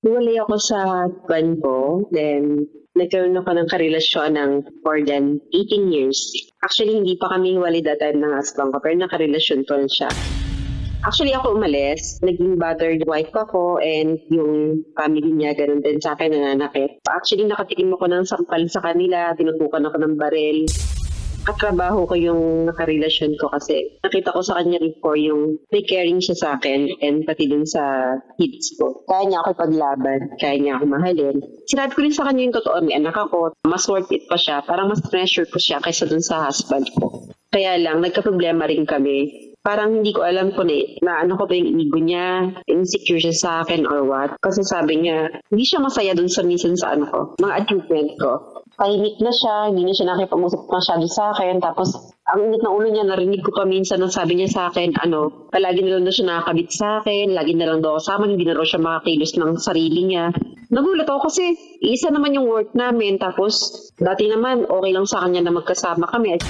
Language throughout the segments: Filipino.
Hiwalay ako sa husband ko, then nagkaroon ako ng karelasyon ng more than 18 years. Actually, hindi pa kami hiwalay that time ng husband ko, pero nakarelasyon ko na siya. Actually, ako umalis. Naging battered wife ako and yung family niya, ganun din sa akin, nananakit. Actually, nakatikim ako ng sampal sa kanila, tinutukan ako ng baril. Katrabaho ko yung nakarelasyon ko kasi nakita ko sa kanya before yung may caring siya sa akin and pati dun sa kids ko. Kaya niya ako ipaglaban, kaya niya ako mahalin. Sinabi ko rin sa kanya yung totoo, may anak ako, mas worth it pa siya, parang mas pressure ko siya kaysa dun sa husband ko. Kaya lang, nagka-problema rin kami. Parang hindi ko alam kung na ano ko ba yung ego niya, insecure siya sa akin or what. Kasi sabi niya, hindi siya masaya dun sa minsan sa ano ko, mga achievement ko. Tahimik na siya, hindi na siya nakipag-usap masyado sa akin. Tapos, ang init na ulo niya, narinig ko pa minsan na sabi niya sa akin, palagi na lang daw siya nakakabit sa akin, lagi na lang daw kasama, hindi na raw siya makakilos ng sarili niya. Nagulat ako kasi isa naman yung work namin, tapos dati naman okay lang sa kanya na magkasama kami.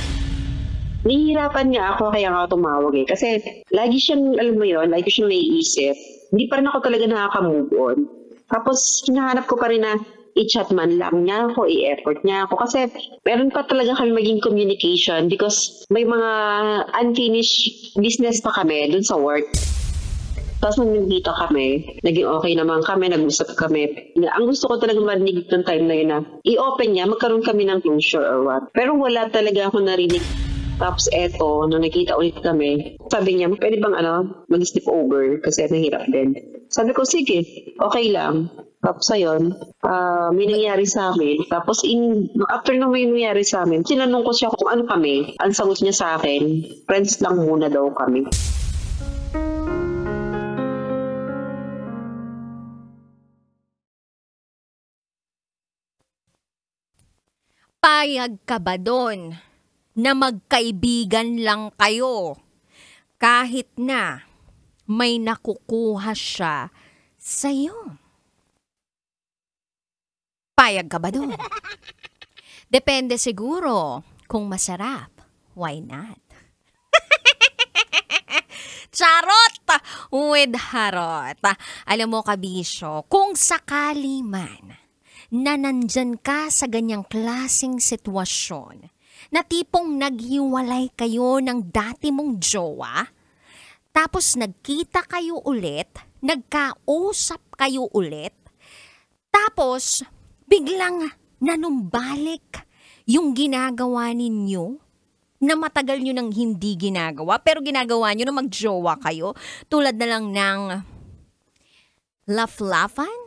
Nahihirapan niya ako kaya nga tumawag eh. Kasi lagi siyang, alam mo yun, lagi siyang naiisip. Hindi pa rin ako talaga nakaka-move on. Tapos hinahanap ko pa rin na i-chat man lang niya ako, i-effort niya ako. Kasi meron pa talaga kami maging communication because may mga unfinished business pa kami dun sa work. Tapos nung nagkita kami, naging okay naman kami, nag-usap kami. Ang gusto ko talaga marinig ng time na yun na i-open niya, magkaroon kami ng closure or what. Pero wala talaga ako narinig. Tapos eto, nung nakita ulit kami, sabi niya, pwede bang mag-sleep over kasi mahirap din. Sabi ko, sige, okay lang. Tapos ayun, may nangyari sa amin. Tapos after nung may nangyari sa amin, sinanong ko siya kung ano kami. Ang sagot niya sa akin, friends lang muna daw kami. Payag ka ba doon na magkaibigan lang kayo kahit na may nakukuha siya sa'yo? Payag ka ba doon? Depende siguro kung masarap. Why not? Charot! With harot. Alam mo, kabisyo, kung sakali man na nandyan ka sa ganyang klaseng sitwasyon, na tipong naghiwalay kayo ng dati mong jowa, tapos nagkita kayo ulit, nagkausap kayo ulit, tapos biglang nanumbalik yung ginagawa ninyo na matagal nyo nang hindi ginagawa, pero ginagawa nyo na magjowa kayo, tulad na lang ng laugh-laughan?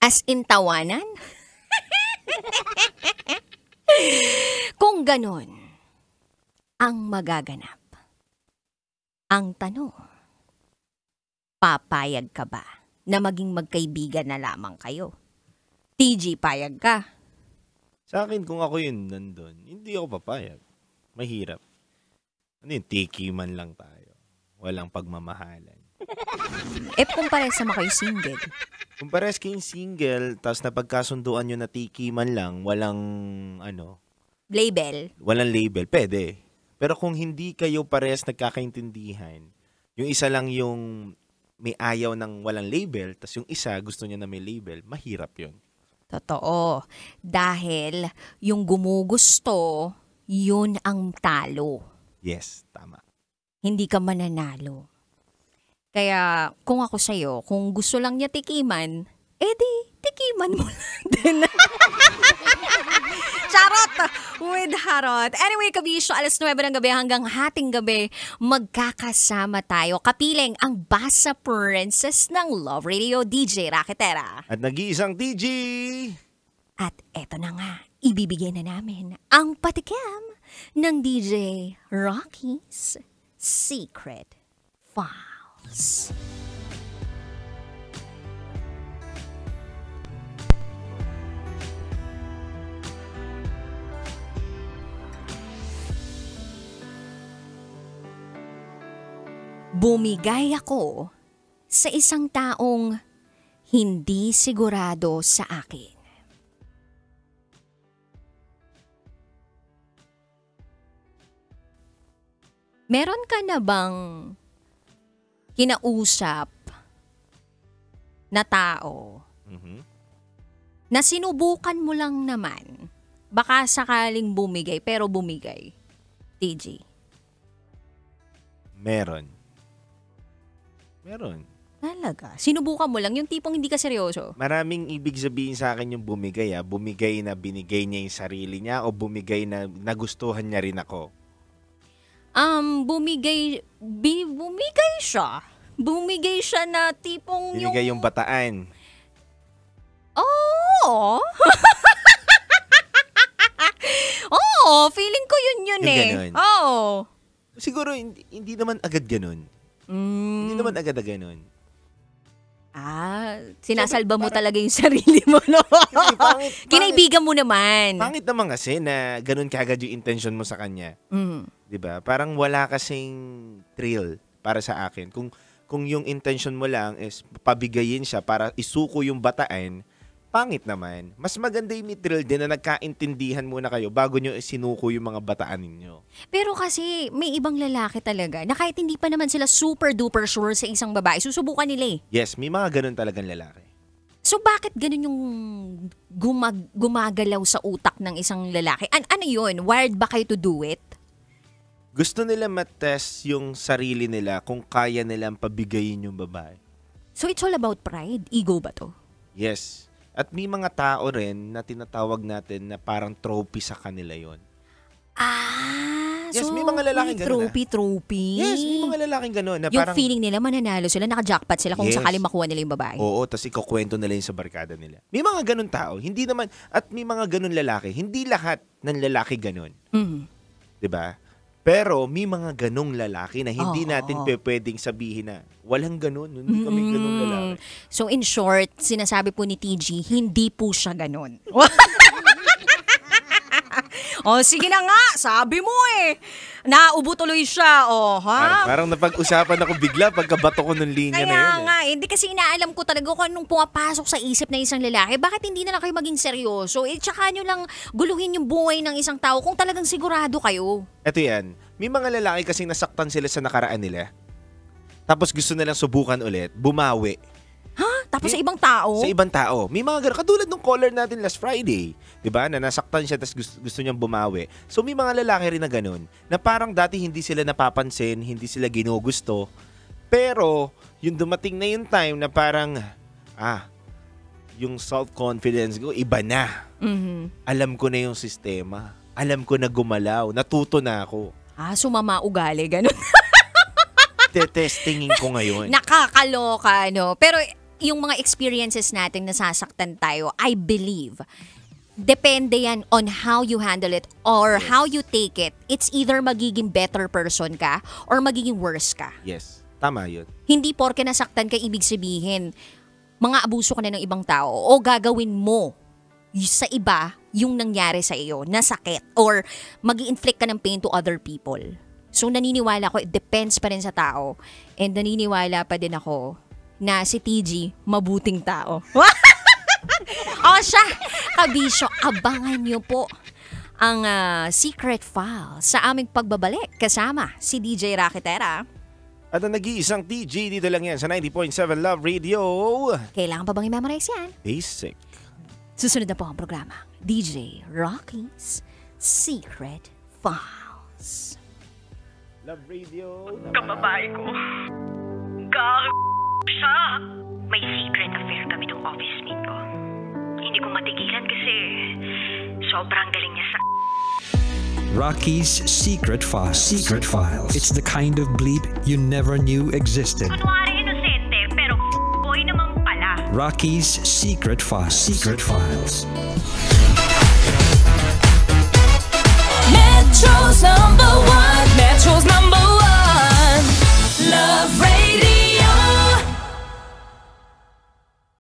As in tawanan? Kung ganon ang magaganap, ang tanong, papayag ka ba na maging magkaibigan na lamang kayo? TG, payag ka? Sa akin, kung ako yun nandun, hindi ako papayag. Mahirap. Ano yun, tiki man lang tayo. Walang pagmamahalan. Kung pares sama kayo single? Kung pares kayong single, tapos napagkasunduan nyo na tiki man lang, walang label? Walang label, pwede. Pero kung hindi kayo pares nagkakaintindihan, yung isa lang yung may ayaw ng walang label, tapos yung isa gusto niya na may label, mahirap yun. Totoo. Dahil yung gumugusto, yun ang talo. Yes, tama. Hindi ka mananalo. Kaya kung ako sa'yo, kung gusto lang niya tikiman, edi tikiman mo lang din. Charot! With harot. Anyway, kabisyo, 9:00 ng gabi hanggang hating gabi, magkakasama tayo. Kapiling ang Basa Princess ng Love Radio, DJ Raketera. At nag-iisang TG! At eto na nga, ibibigay na namin ang patikim ng DJ Rocky's Secret Files. Bumigay ako sa isang taong hindi sigurado sa akin. Meron ka na bang kinausap na tao Mhm. na sinubukan mo lang naman, baka sakaling bumigay, pero bumigay? TG. Meron. Talaga? Sinubukan mo lang? Yung tipong hindi ka seryoso? Maraming ibig sabihin sa akin yung bumigay. Bumigay na binigay niya yung sarili niya o bumigay na nagustuhan niya rin ako. Bumigay siya. Bumigay siya na tipong Binigay yung bataan. Oo. Oo, feeling ko yun Yung eh. ganun. Oo. Siguro hindi naman agad ganun. Hindi naman agad ganun. Sinasalba mo talaga yung sarili mo, no? Pangit. Kinaibigan mo naman. Pangit naman kasi na ganun kagad yung intention mo sa kanya. Mm. 'Di ba? Parang wala kasing thrill para sa akin. Kung yung intention mo lang is pabigayin siya para isuko yung bataan, pangit naman. Mas maganda yung may thrill din na nagkaintindihan muna kayo bago nyo sinuko yung mga bataan ninyo. Pero kasi may ibang lalaki talaga na kahit hindi pa naman sila super duper sure sa isang babae, susubukan nila eh. Yes, may mga ganun talagang lalaki. So bakit ganun yung gumagalaw sa utak ng isang lalaki? Ano yun? Wired ba kayo to do it? Gusto nila matest yung sarili nila kung kaya nilang pabigayin yung babae. So it's all about pride? Ego ba to? Yes. At may mga tao rin na tinatawag natin na parang trophy sa kanila yon. Yes, so may mga lalaking ganun. Trophy. Yes, may mga lalaking ganun. Na yung parang, feeling nila mananalo sila, naka-jackpot sila kung Yes. sakaling makuha nila yung babae. Oo, tas ikukwento nila yung sa barkada nila. May mga ganun tao. Hindi naman, at may mga ganun lalaki. Hindi lahat ng lalaki ganun. Mhm. 'Di ba? Pero may mga ganong lalaki na hindi Oo. natin pwedeng sabihin na walang ganun. Hindi kami ganong lalaki. So in short, sinasabi po ni TG, hindi po siya ganun. Sige na nga, sabi mo eh. Naubo tuloy siya, Parang napag-usapan ako bigla pagkabato ko ng linya na yun. Kaya nga, hindi kasi inaalam ko talaga kung anong pumapasok sa isip ng isang lalaki. Bakit hindi na lang kayo maging seryoso? Tsaka nyo lang guluhin yung buhay ng isang tao kung talagang sigurado kayo. Eto yan, may mga lalaki kasing nasaktan sila sa nakaraan nila. Tapos gusto nilang subukan ulit, bumawi. Tapos sa ibang tao? Sa ibang tao. May mga ganun. Katulad ng caller natin last Friday. 'Di ba? Na nasaktan siya tapos gusto niyang bumawi. So may mga lalaki rin na ganun. Na parang dati hindi sila napapansin, hindi sila ginugusto. Pero yung dumating na yung time na parang, yung self-confidence ko, iba na. Mhm. Alam ko na yung sistema. Alam ko na gumalaw. Natuto na ako. Sumama ugali, ganun. Testingin ko ngayon. Nakakaloka, no? Pero yung mga experiences natin nasasaktan tayo, I believe, depende yan on how you handle it or how you take it. It's either magiging better person ka or magiging worse ka. Yes. Tama yun. Hindi porke nasaktan ka, ibig sabihin, mga abuso ka na ng ibang tao o gagawin mo sa iba yung nangyari sa iyo, na sakit, or mag-inflict ka ng pain to other people. So naniniwala ko, it depends pa rin sa tao. And naniniwala pa din ako na si TG, mabuting tao. Siya, kabisyo, abangan niyo po ang secret file sa aming pagbabalik kasama si DJ Raketera. At ang nag-iisang TG, dito lang yan sa 90.7 Love Radio. Kailangan pa bang i-memorize yan? Basic. Susunod na po ang programa, DJ Rocky's Secret Files. Love Radio. Kababae ko. Siya. May secret affair kami ng office mate ko. Hindi ko matigilan kasi sobrang galing niya sa... Rocky's Secret Files. Secret Files. It's the kind of bleep you never knew existed. Kunwari inosente, pero boy naman pala. Rocky's Secret Files. Secret Files.